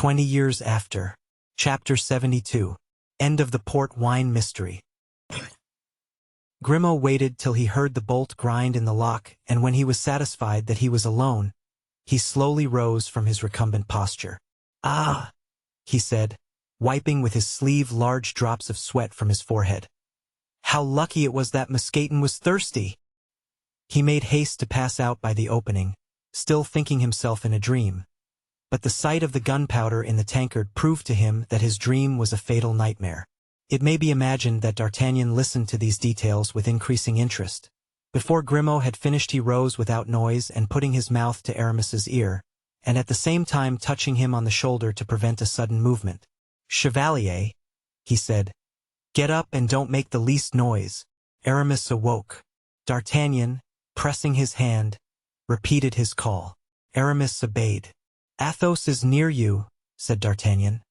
20 years after. Chapter 72. End of the port wine mystery. Grimaud waited till he heard the bolt grind in the lock, and when he was satisfied that he was alone, he slowly rose from his recumbent posture. "Ah," he said, wiping with his sleeve large drops of sweat from his forehead. "How lucky it was that Mousqueton was thirsty!" He made haste to pass out by the opening, still thinking himself in a dream. But the sight of the gunpowder in the tankard proved to him that his dream was a fatal nightmare. It may be imagined that D'Artagnan listened to these details with increasing interest. Before Grimaud had finished he rose without noise and putting his mouth to Aramis's ear, and at the same time touching him on the shoulder to prevent a sudden movement. "Chevalier," he said, "get up and don't make the least noise." Aramis awoke. D'Artagnan, pressing his hand, repeated his call. Aramis obeyed. "Athos is near you," said D'Artagnan.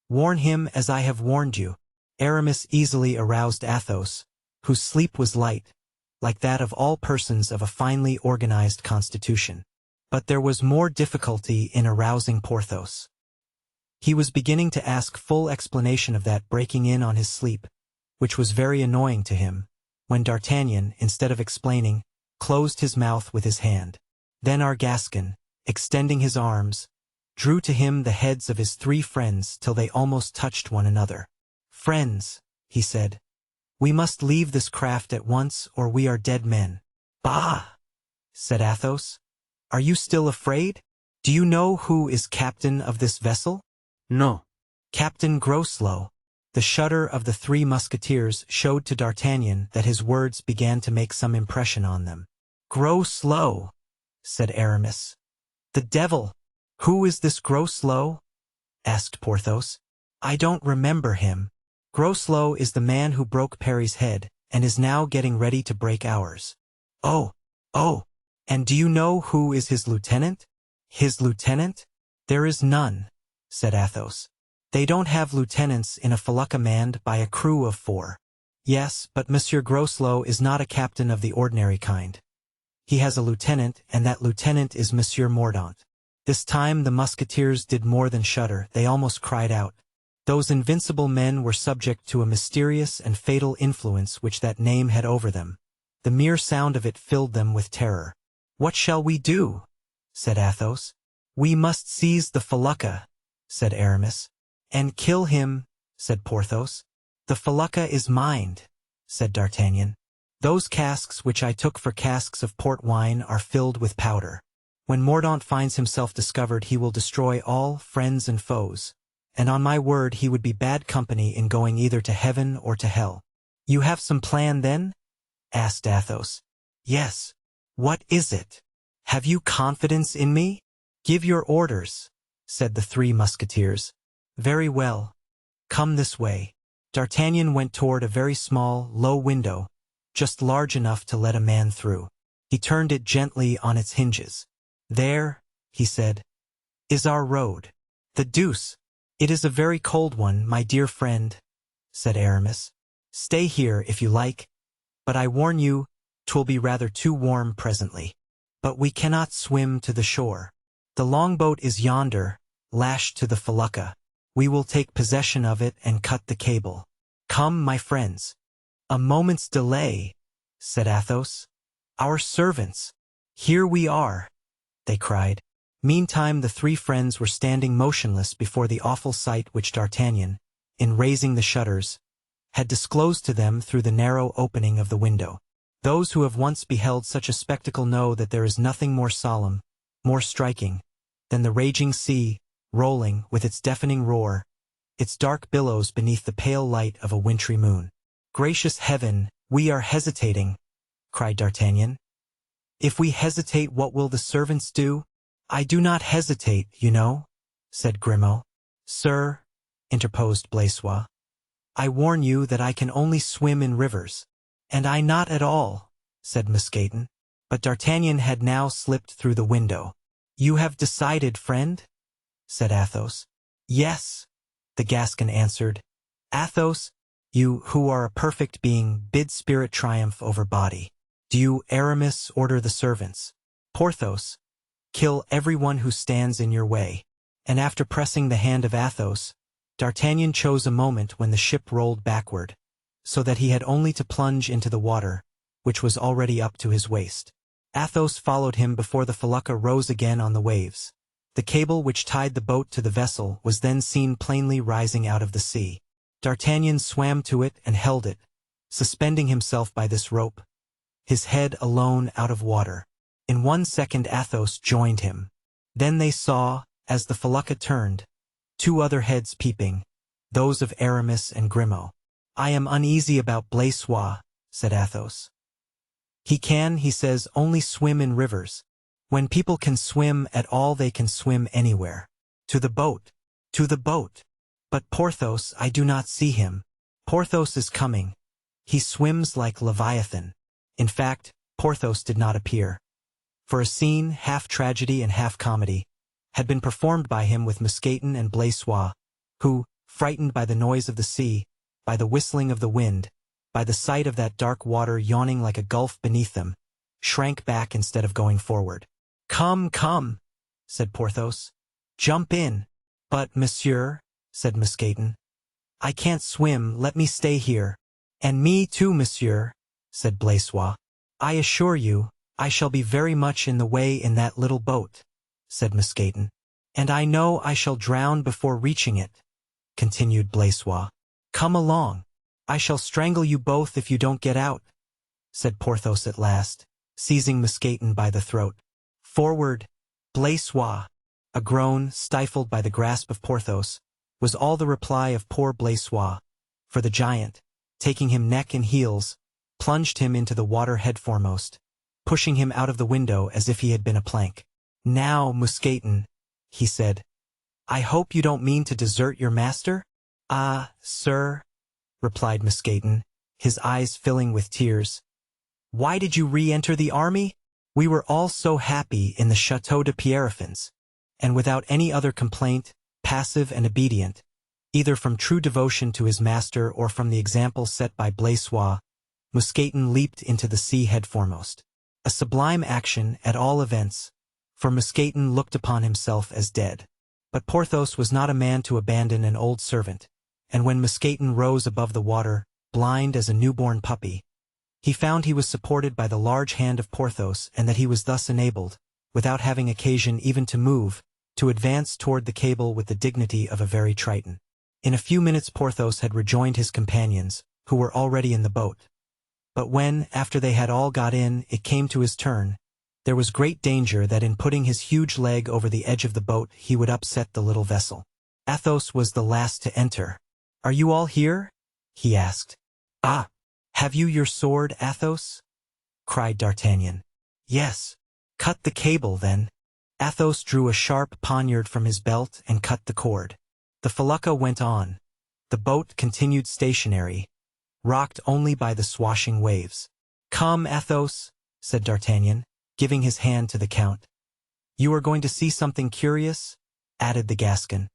"Warn him as I have warned you." Aramis easily aroused Athos, whose sleep was light, like that of all persons of a finely organized constitution. But there was more difficulty in arousing Porthos. He was beginning to ask full explanation of that breaking in on his sleep, which was very annoying to him, when D'Artagnan, instead of explaining, closed his mouth with his hand. Then our Gascon, extending his arms, drew to him the heads of his three friends till they almost touched one another. "Friends," he said, "we must leave this craft at once or we are dead men." "Bah!" said Athos. "Are you still afraid? Do you know who is captain of this vessel?" "No." "Captain Groslow." The shudder of the three musketeers showed to D'Artagnan that his words began to make some impression on them. "Groslow," said Aramis. "The devil! Who is this Groslow?" asked Porthos. "I don't remember him." "Groslow is the man who broke Perry's head, and is now getting ready to break ours." Oh, and do you know who is his lieutenant?" "His lieutenant? There is none," said Athos. "They don't have lieutenants in a felucca manned by a crew of 4. "Yes, but Monsieur Groslow is not a captain of the ordinary kind. He has a lieutenant, and that lieutenant is Monsieur Mordaunt." This time the musketeers did more than shudder, they almost cried out. Those invincible men were subject to a mysterious and fatal influence which that name had over them. The mere sound of it filled them with terror. "What shall we do?" said Athos. "We must seize the felucca," said Aramis. "And kill him," said Porthos. "The felucca is mine," said D'Artagnan. "Those casks which I took for casks of port wine are filled with powder. When Mordaunt finds himself discovered he will destroy all friends and foes, and on my word he would be bad company in going either to heaven or to hell." "You have some plan, then?" asked Athos. "Yes." "What is it? Have you confidence in me?" "Give your orders," said the three musketeers. "Very well. Come this way." D'Artagnan went toward a very small, low window, just large enough to let a man through. He turned it gently on its hinges. "There," he said, "is our road." "The deuce! It is a very cold one, my dear friend," said Aramis. "Stay here if you like, but I warn you, 'twill be rather too warm presently. But we cannot swim to the shore. The longboat is yonder, lashed to the felucca. We will take possession of it and cut the cable. Come, my friends." "A moment's delay," said Athos. "Our servants." "Here we are," they cried. Meantime the three friends were standing motionless before the awful sight which D'Artagnan, in raising the shutters, had disclosed to them through the narrow opening of the window. Those who have once beheld such a spectacle know that there is nothing more solemn, more striking, than the raging sea, rolling, with its deafening roar, its dark billows beneath the pale light of a wintry moon. "Gracious heaven, we are hesitating," cried D'Artagnan. "If we hesitate, what will the servants do?" "I do not hesitate, you know," said Grimaud. "Sir," interposed Blaisois, "I warn you that I can only swim in rivers." "And I not at all," said Mousqueton. But D'Artagnan had now slipped through the window. "You have decided, friend?" said Athos. "Yes," the Gascon answered. "Athos, you, who are a perfect being, bid spirit triumph over body. Do you, Aramis, order the servants. Porthos, kill everyone who stands in your way. and after pressing the hand of Athos, D'Artagnan chose a moment when the ship rolled backward, so that he had only to plunge into the water, which was already up to his waist. Athos followed him before the felucca rose again on the waves. The cable which tied the boat to the vessel was then seen plainly rising out of the sea. D'Artagnan swam to it and held it, suspending himself by this rope, his head alone out of water. In 1 second Athos joined him. Then they saw, as the felucca turned, 2 other heads peeping, those of Aramis and Grimaud. "I am uneasy about Blaisois," said Athos. "He can, he says, only swim in rivers. When people can swim at all, they can swim anywhere. To the boat! To the boat! But Porthos, I do not see him. Porthos is coming. He swims like Leviathan." In fact, Porthos did not appear, for a scene, half tragedy and half comedy, had been performed by him with Mousqueton and Blaisois, who, frightened by the noise of the sea, by the whistling of the wind, by the sight of that dark water yawning like a gulf beneath them, shrank back instead of going forward. "Come, come," said Porthos. "Jump in." "But, monsieur," said Mousqueton, "I can't swim, let me stay here." "And me too, monsieur," said Blaisois. "I assure you, I shall be very much in the way in that little boat," said Mousqueton. "And I know I shall drown before reaching it," continued Blaisois. "Come along. I shall strangle you both if you don't get out," said Porthos at last, seizing Mousqueton by the throat. "Forward, Blaisois!" A groan, stifled by the grasp of Porthos, was all the reply of poor Blaisois, for the giant, taking him neck and heels, plunged him into the water head foremost, pushing him out of the window as if he had been a plank. "Now, Mousqueton," he said, "I hope you don't mean to desert your master?" "Ah, sir," replied Mousqueton, his eyes filling with tears. "Why did you re-enter the army? We were all so happy in the Château de Pierrefonds." And without any other complaint, passive and obedient, either from true devotion to his master or from the example set by Blaisois, Mousqueton leaped into the sea head foremost. A sublime action, at all events, for Mousqueton looked upon himself as dead. But Porthos was not a man to abandon an old servant, and when Mousqueton rose above the water, blind as a newborn puppy, he found he was supported by the large hand of Porthos, and that he was thus enabled, without having occasion even to move, to advance toward the cable with the dignity of a very Triton. In a few minutes Porthos had rejoined his companions, who were already in the boat. But when, after they had all got in, it came to his turn, there was great danger that in putting his huge leg over the edge of the boat he would upset the little vessel. Athos was the last to enter. "Are you all here?" he asked. "Ah! Have you your sword, Athos?" cried D'Artagnan. "Yes." "Cut the cable, then." Athos drew a sharp poniard from his belt and cut the cord. The felucca went on. The boat continued stationary, rocked only by the swashing waves. "Come, Athos," said D'Artagnan, giving his hand to the Count. "You are going to see something curious?" added the Gascon.